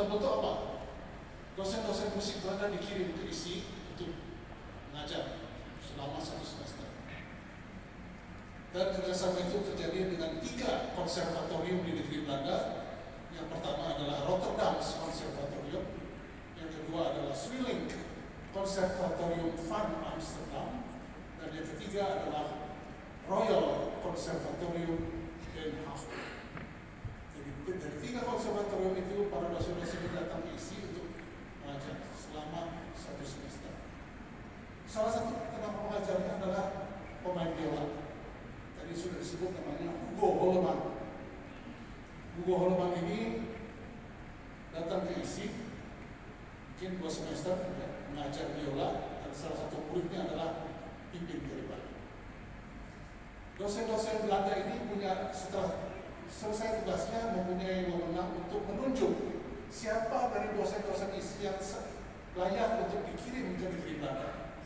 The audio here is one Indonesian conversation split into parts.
dalam bentuk apa? Dosen-dosen musik Belanda dikirim ke ISI untuk mengajar selama 1 semester. Dan kerjasama itu terjadi dengan 3 konservatorium di negeri Belanda. Yang pertama adalah Rotterdam Conservatorium, yang kedua adalah Swilling Conservatorium van Amsterdam, dan yang ketiga adalah Royal Conservatorium Den Haag. Jadi dari 3 konservatorium itu para dosen-dosen datang ke ISI untuk mengajar selama 1 semester. Salah satu tenaga pengajarnya adalah pemain biola. Tadi sudah disebut namanya Hugo Holleman. Hugo Holleman ini datang ke ISI mungkin 2 semester mengajar biola, dan salah satu muridnya adalah Pipin Garibaldi. Dosen-dosen Belanda ini punya, setelah selesai tugasnya, mempunyai wewenang untuk menunjuk siapa dari dosen-dosen ISI yang layak untuk dikirim ke negeri Belanda.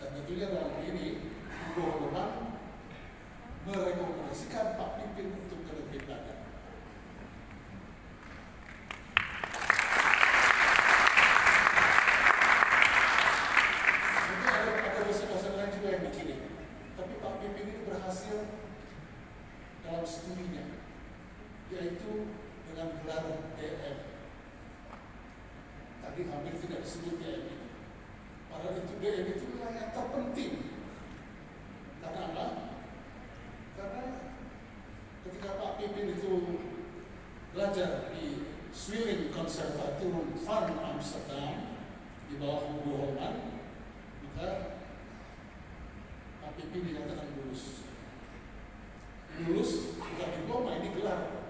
Dan tentunya dalam hal ini Hugo Holleman merekomendasikan Pak Pipin untuk ke negeri Belanda. Mungkin ada dosen-dosen lain juga yang dikirim, tapi Pak Pipin ini berhasil dalam studinya, yaitu dengan gelar DM. Tadi hampir tidak disebut DM ini. Padahal itu DM itu yang terpenting. Karena apa? Karena ketika Pak Pipin itu belajar di Swilling Conservatorium van Amsterdam di bawah Hugo Holleman, maka Pak Pipin dinyatakan lulus. Lulus bukan diploma, ini gelar.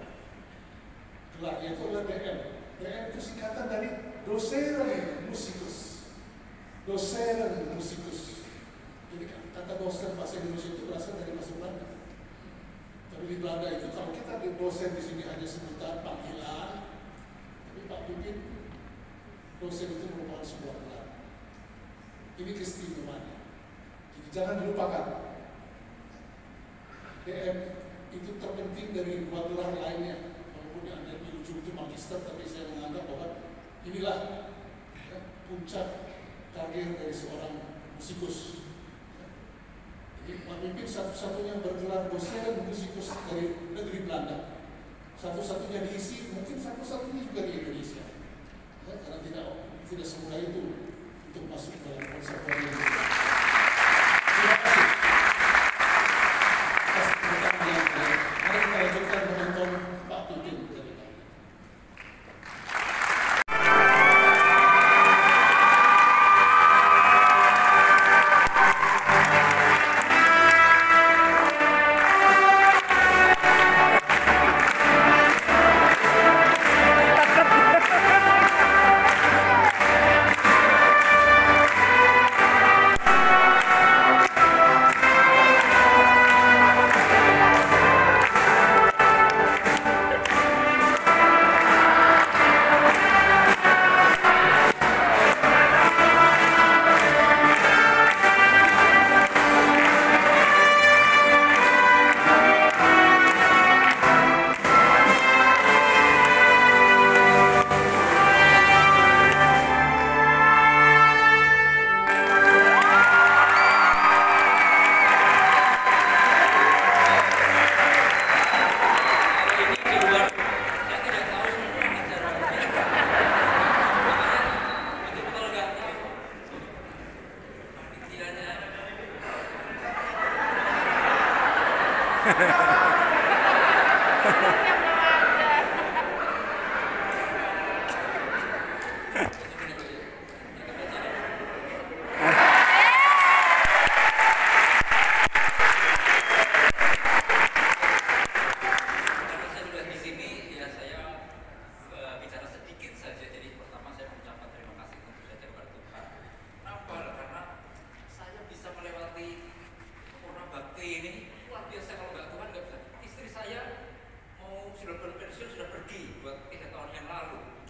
Gelarnya itu adalah DM. DM itu singkatan dari Doceren Musicus. Doceren Musicus. Jadi kata dosen bahasa Indonesia itu berasal dari bahasa Belanda. Tapi di Belanda itu kalau kita di dosen di sini hanya sebutan panggilan, tapi Pak Pipin dosen itu merupakan sebuah gelar. Ini keistimewaannya. Jadi jangan dilupakan. DM itu terpenting dari 2 gelar lainnya. Walaupun yang ada di ujung itu magister, tapi saya menganggap bahwa inilah puncak karir dari seorang musikus. Jadi Pak Pipin satu-satunya bergelar dosen musikus dari negeri Belanda, satu-satunya diisi, mungkin satu-satunya juga di Indonesia, ya, karena tidak semudah itu untuk masuk dalam konservatorium. Terima kasih. Mari kita lanjutkan menonton Pak Pipin dari Belanda.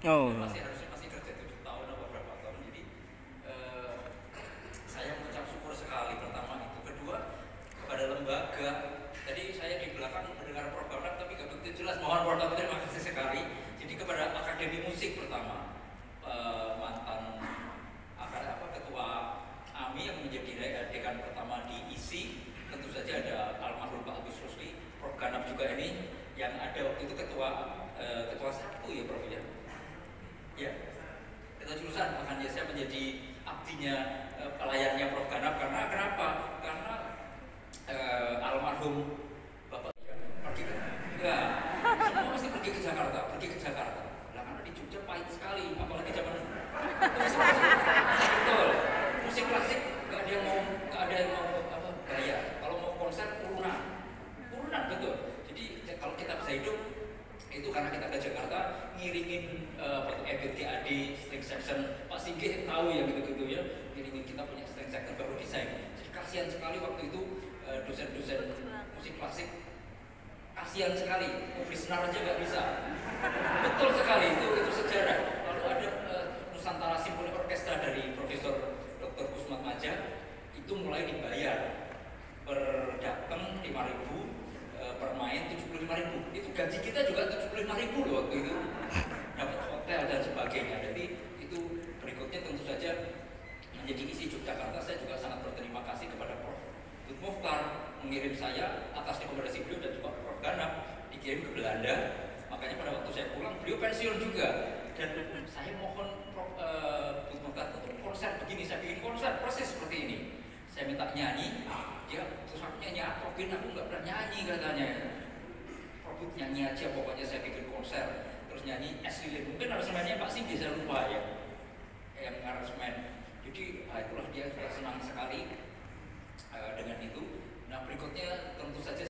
Oh. Masih kerja 7 tahun atau berapa tahun. Jadi saya mengucap syukur sekali pertama itu. Kedua kepada lembaga. Tadi saya di belakang mendengar program tapi nggak begitu jelas. Mohon terima kasih sekali. Jadi kepada akademi Akademi Musik pertama, mantan ketua AMI yang menjadi dekan pertama di ISI. Tentu saja ada almarhum Pak Agus Rusli, Prof Ganap juga ini yang ada waktu itu ketua 1 ya Prof ya. Ya, ketua jurusan, makanya saya menjadi abdinya, pelayannya Prof Ganap. Karena kenapa? Karena almarhum Bapak pergi ke semua mesti pergi ke Jakarta. Nah, karena di Jogja pahit sekali, apalagi zaman betul, musik klasik nggak ada yang mau bayar. Kalau mau konser urunan betul. Jadi kalau kita bisa hidup itu karena kita ke Jakarta ngiringin EBIT GAD string section, Pak Singgih tahu ya gitu ya, ngiringin kita punya string section baru desain. Jadi kasihan sekali waktu itu dosen-dosen musik klasik, kasihan sekali, mau beli senar aja nggak bisa. Betul sekali, itu sejarah. Lalu ada Nusantara Symphony Orchestra dari Profesor Dr. Kusmat Maja, itu mulai dibayar per datang 5.000, per main 75.000. Itu gaji kita juga 75.000 loh waktu itu, dapat hotel dan sebagainya. Jadi itu berikutnya tentu saja menjadi isi Yogyakarta. Saya juga sangat berterima kasih kepada Prof Bud Mokhtar mengirim saya atas rekomendasi beliau dan juga Prof Ganap dikirim ke Belanda. Makanya pada waktu saya pulang beliau pensiun juga, dan saya mohon Prof Bud Mokhtar untuk konser begini. Saya bikin konser persis seperti ini. Saya minta nyanyi, dia terus aku nyanyi apa? Aku nggak pernah nyanyi katanya. Prof Bud nyanyi aja, pokoknya saya bikin konser. Terus nyanyi Es Lilin, mungkin aransemennya Pak Singgi saya lupa ya, yang aransemen. Jadi itulah dia sudah senang sekali dengan itu. Nah berikutnya tentu saja